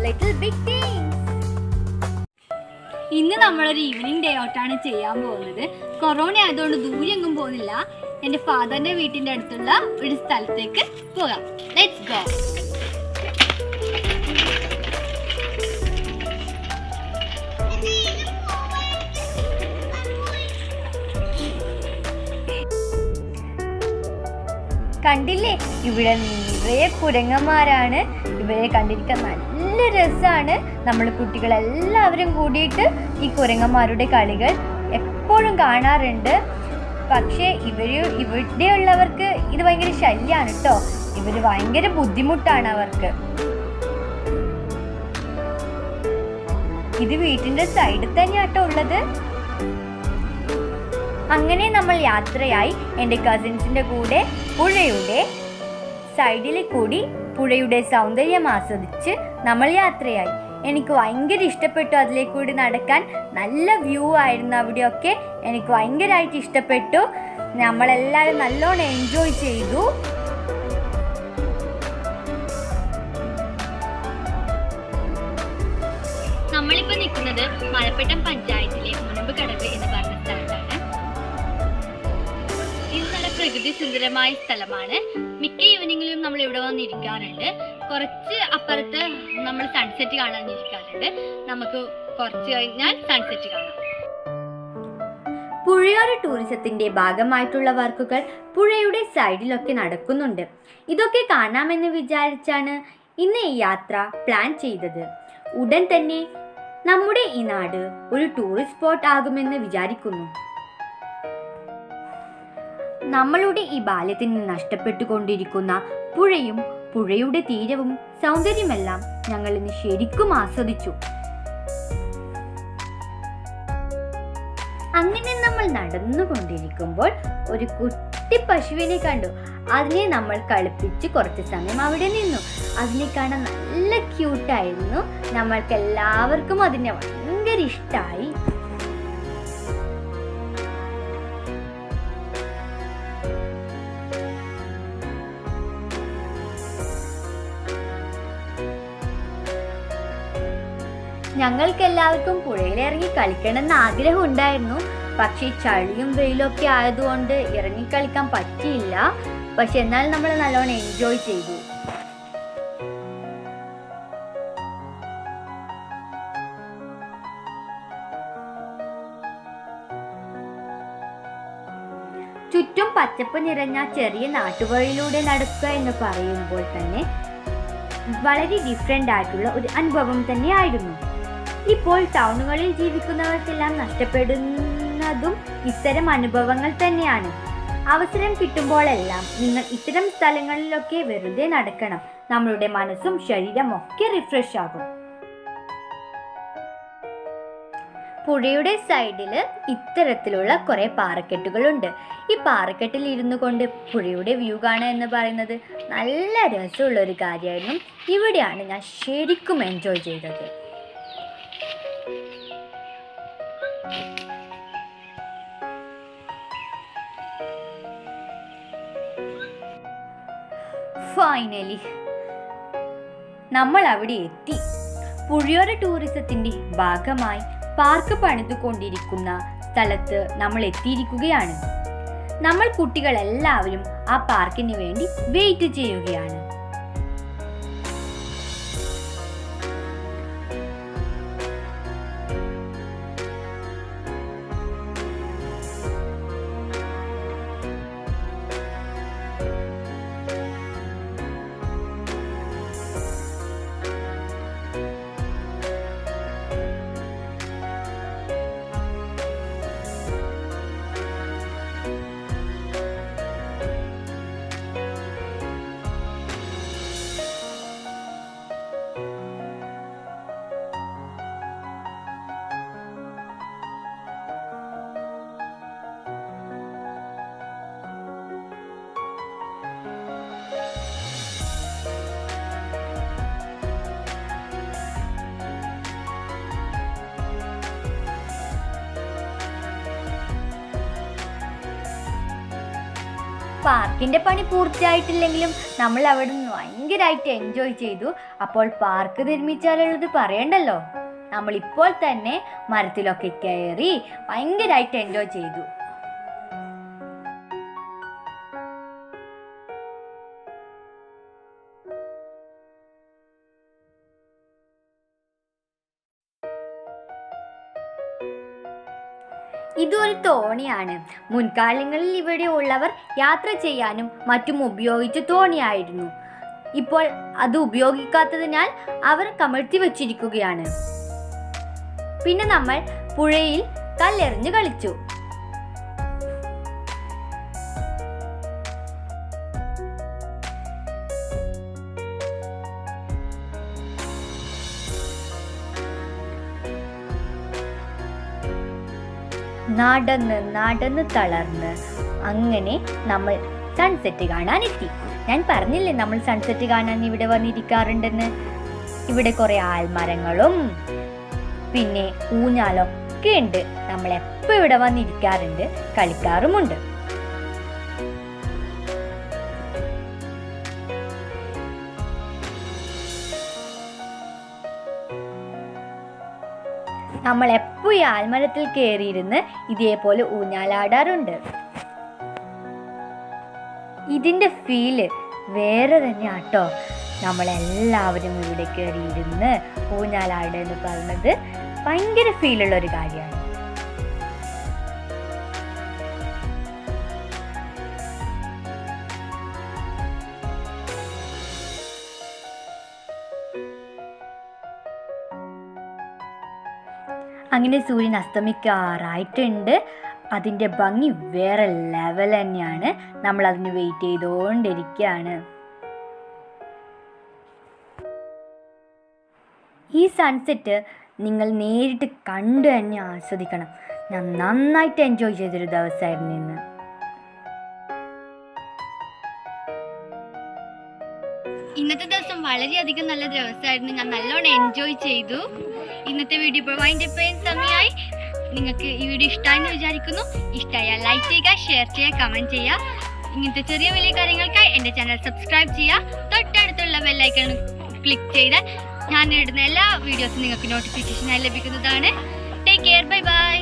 little big things. ഇന്ന് നമ്മളൊരു evening day ഔട്ടാണ് ചെയ്യാൻ പോകുന്നത്. കൊറോണ ആയതുകൊണ്ട് ദൂരെയൊന്നും പോകുന്നില്ല. എൻ്റെ ഫാദറിൻ്റെ വീട്ടിൻ്റെ അടുത്തുള്ള ഒരു സ്ഥലത്തേക്ക് പോകാം. Let's go. കണ്ടില്ലേ, ഇവിടെ നിറയെ കുരങ്ങന്മാരാണ്. ഇവരെ കണ്ടിരിക്കാൻ നല്ല രസമാണ്. നമ്മൾ കുട്ടികളെല്ലാവരും കൂടിയിട്ട് ഈ കുരങ്ങന്മാരുടെ കളികൾ എപ്പോഴും കാണാറുണ്ട്. പക്ഷേ ഇവിടെയുള്ളവർക്ക് ഇത് ഭയങ്കര ശല്യമാണ് കേട്ടോ. ഇവർ ഭയങ്കര ബുദ്ധിമുട്ടാണ് അവർക്ക്. ഇത് വീട്ടിൻ്റെ സൈഡിൽ തന്നെയാട്ടോ ഉള്ളത്. അങ്ങനെ നമ്മൾ യാത്രയായി എൻ്റെ കസിൻസിൻ്റെ കൂടെ പുഴയുടെ സൈഡിൽ കൂടി പുഴയുടെ സൗന്ദര്യം ആസ്വദിച്ച് നമ്മൾ യാത്രയായി. എനിക്ക് ഭയങ്കര ഇഷ്ടപ്പെട്ടു അതിലേക്കൂടി നടക്കാൻ. നല്ല വ്യൂ ആയിരുന്നു അവിടെയൊക്കെ. എനിക്ക് ഭയങ്കരമായിട്ട് ഇഷ്ടപ്പെട്ടു. നമ്മളെല്ലാവരും നല്ലോണം എൻജോയ് ചെയ്തു. നമ്മളിപ്പോൾ നിൽക്കുന്നത് മലപ്പട്ടം പഞ്ചായത്തിലെ മുനമ്പുകടവ് എന്ന് പറഞ്ഞ സ്ഥലത്താണ്. ഇത് നല്ല പ്രകൃതി സുന്ദരമായ സ്ഥലമാണ്. മിക്ക ഈവനിങ്ങിലും നമ്മൾ ഇവിടെ വന്നിരിക്കാറുണ്ട്. കുറച്ച് അപ്പുറത്ത് നമ്മൾ സൺസെറ്റ് കാണാൻ ഇരിക്കാറുണ്ട്. നമുക്ക് കുറച്ച് കഴിഞ്ഞാൽ സൺസെറ്റ് കാണാം. പുഴയോര ടൂറിസത്തിന്റെ ഭാഗമായിട്ടുള്ള വർക്കുകൾ പുഴയുടെ സൈഡിലൊക്കെ നടക്കുന്നുണ്ട്. ഇതൊക്കെ കാണാമെന്ന് വിചാരിച്ചാണ് ഇന്ന് ഈ യാത്ര പ്ലാൻ ചെയ്തത്. ഉടൻ തന്നെ നമ്മുടെ ഈ നാട് ഒരു ടൂറിസ്റ്റ് സ്പോട്ട് ആകുമെന്ന് വിചാരിക്കുന്നു. നമ്മളുടെ ഈ ബാല്യത്തിൽ നിന്ന് നഷ്ടപ്പെട്ടുകൊണ്ടിരിക്കുന്ന പുഴയും പുഴയുടെ തീരവും സൗന്ദര്യമെല്ലാം ഞങ്ങൾ ഇന്ന് ശരിക്കും ആസ്വദിച്ചു. അങ്ങനെ നമ്മൾ നടന്നുകൊണ്ടിരിക്കുമ്പോൾ ഒരു കുട്ടി പശുവിനെ കണ്ടു. അതിനെ നമ്മൾ കളിപ്പിച്ച് കുറച്ച് സമയം അവിടെ നിന്നു. അതിനെ കാണാൻ നല്ല ക്യൂട്ടായിരുന്നു. നമ്മൾക്ക് എല്ലാവർക്കും അതിനെ ഭയങ്കര ഇഷ്ടമായി. ഞങ്ങൾക്കെല്ലാവർക്കും പുഴയിലിറങ്ങി കളിക്കണമെന്ന് ആഗ്രഹം ഉണ്ടായിരുന്നു. പക്ഷേ ചളിയും വെയിലും ഒക്കെ ആയതുകൊണ്ട് ഇറങ്ങിക്കളിക്കാൻ പറ്റിയില്ല. പക്ഷെ എന്നാൽ നമ്മൾ നല്ലോണം എൻജോയ് ചെയ്തു. ചുറ്റും പച്ചപ്പ് നിറഞ്ഞ ചെറിയ നാട്ടുവഴിയിലൂടെ നടക്കുക എന്ന് പറയുമ്പോൾ തന്നെ വളരെ ഡിഫറെൻ്റ് ആയിട്ടുള്ള ഒരു അനുഭവം തന്നെയായിരുന്നു. ഇപ്പോൾ ടൗണുകളിൽ ജീവിക്കുന്നവർക്കെല്ലാം നഷ്ടപ്പെടുന്നതും ഇത്തരം അനുഭവങ്ങൾ തന്നെയാണ്. അവസരം കിട്ടുമ്പോഴെല്ലാം നിങ്ങൾ ഇത്തരം സ്ഥലങ്ങളിലൊക്കെ വെറുതെ നടക്കണം. നമ്മളുടെ മനസ്സും ശരീരം ഒക്കെ റിഫ്രഷ് ആകും. പുഴയുടെ സൈഡിൽ ഇത്തരത്തിലുള്ള കുറേ പാറക്കെട്ടുകളുണ്ട്. ഈ പാറക്കെട്ടിൽ ഇരുന്നു കൊണ്ട് പുഴയുടെ വ്യൂ കാണുക എന്ന് പറയുന്നത് നല്ല രസമുള്ളൊരു കാര്യമായിരുന്നു. ഇവിടെയാണ് ഞാൻ ശരിക്കും എൻജോയ് ചെയ്തത്. ഫൈനലി നമ്മൾ അവിടെ എത്തി. പുഴയോര ടൂറിസത്തിന്റെ ഭാഗമായി പാർക്ക് പണിതുകൊണ്ടിരിക്കുന്ന സ്ഥലത്ത് നമ്മൾ എത്തിയിരിക്കുകയാണ്. നമ്മൾ കുട്ടികളെല്ലാവരും ആ പാർക്കിന് വേണ്ടി വെയിറ്റ് ചെയ്യുകയാണ്. പാർക്കിന്റെ പണി പൂർത്തിയായിട്ടില്ലെങ്കിലും നമ്മൾ അവിടെ നിന്ന് ഭയങ്കരമായിട്ട് എൻജോയ് ചെയ്തു. അപ്പോൾ പാർക്ക് നിർമ്മിച്ചാലുള്ളത് പറയണ്ടല്ലോ, നമ്മൾ ഇപ്പോൾ തന്നെ മരത്തിലൊക്കെ കയറി ഭയങ്കരമായിട്ട് എൻജോയ് ചെയ്തു. ഇതൊരു തോണിയാണ്. മുൻകാലങ്ങളിൽ ഇവിടെ ഉള്ളവർ യാത്ര ചെയ്യാനും മറ്റും ഉപയോഗിച്ച തോണിയായിരുന്നു. ഇപ്പോൾ അത് ഉപയോഗിക്കാത്തതിനാൽ അവർ കമഴ്ത്തി വച്ചിരിക്കുകയാണ്. പിന്നെ നമ്മൾ പുഴയിൽ കല്ലെറിഞ്ഞു കളിച്ചു. നടന്ന് തളർന്ന് അങ്ങനെ നമ്മൾ സൺസെറ്റ് കാണാനെത്തി. ഞാൻ പറഞ്ഞില്ലേ നമ്മൾ സൺസെറ്റ് കാണാൻ ഇവിടെ വന്നിരിക്കാറുണ്ടെന്ന്. ഇവിടെ കുറെ ആൽമരങ്ങളും പിന്നെ ഊഞ്ഞാലൊക്കെ ഉണ്ട്. നമ്മൾ എപ്പോൾ ഇവിടെ വന്നിരിക്കാറുണ്ട്, കളിക്കാറുമുണ്ട്. നമ്മൾ എപ്പോൾ ഈ ആൽമരത്തിൽ കയറിയിരുന്ന് ഇതേപോലെ ഊഞ്ഞാലാടാറുണ്ട്. ഇതിൻ്റെ ഫീല് വേറെ തന്നെയാട്ടോ. നമ്മളെല്ലാവരും ഇവിടെ കയറിയിരുന്ന് ഊഞ്ഞാലാടുക എന്ന് പറയുന്നത് ഭയങ്കര ഫീലുള്ള ഒരു കാര്യമാണ്. അങ്ങനെ സൂര്യൻ അസ്തമിക്കാറായിട്ടുണ്ട്. അതിൻ്റെ ഭംഗി വേറെ ലെവൽ തന്നെയാണ്. നമ്മൾ അതിന് വെയിറ്റ് ചെയ്തുകൊണ്ടിരിക്കുകയാണ്. ഈ സൺസെറ്റ് നിങ്ങൾ നേരിട്ട് കണ്ടു തന്നെ ആസ്വദിക്കണം. ഞാൻ നന്നായിട്ട് എൻജോയ് ചെയ്തൊരു ദിവസമായിരുന്നു ഇന്ന്. ഇന്നത്തെ ദിവസം വളരെയധികം നല്ല ദിവസമായിരുന്നു. ഞാൻ നല്ലോണം എൻജോയ് ചെയ്തു. ഇന്നത്തെ വീഡിയോ ഇപ്പോൾ വൈൻഡപ്പ് ചെയ്യാൻ സമയമായി. നിങ്ങൾക്ക് ഈ വീഡിയോ ഇഷ്ടമായെന്ന് വിചാരിക്കുന്നു. ഇഷ്ടമായാൽ ലൈക്ക് ചെയ്യുക, ഷെയർ ചെയ്യുക, കമൻറ്റ് ചെയ്യുക. ഇങ്ങനത്തെ ചെറിയ വലിയ കാര്യങ്ങൾക്കായി എൻ്റെ ചാനൽ സബ്സ്ക്രൈബ് ചെയ്യുക. തൊട്ടടുത്തുള്ള ബെല്ലൈക്കൺ ക്ലിക്ക് ചെയ്താൽ ഞാൻ ഇടുന്ന എല്ലാ വീഡിയോസും നിങ്ങൾക്ക് നോട്ടിഫിക്കേഷനായി ലഭിക്കുന്നതാണ്. Take care, bye bye.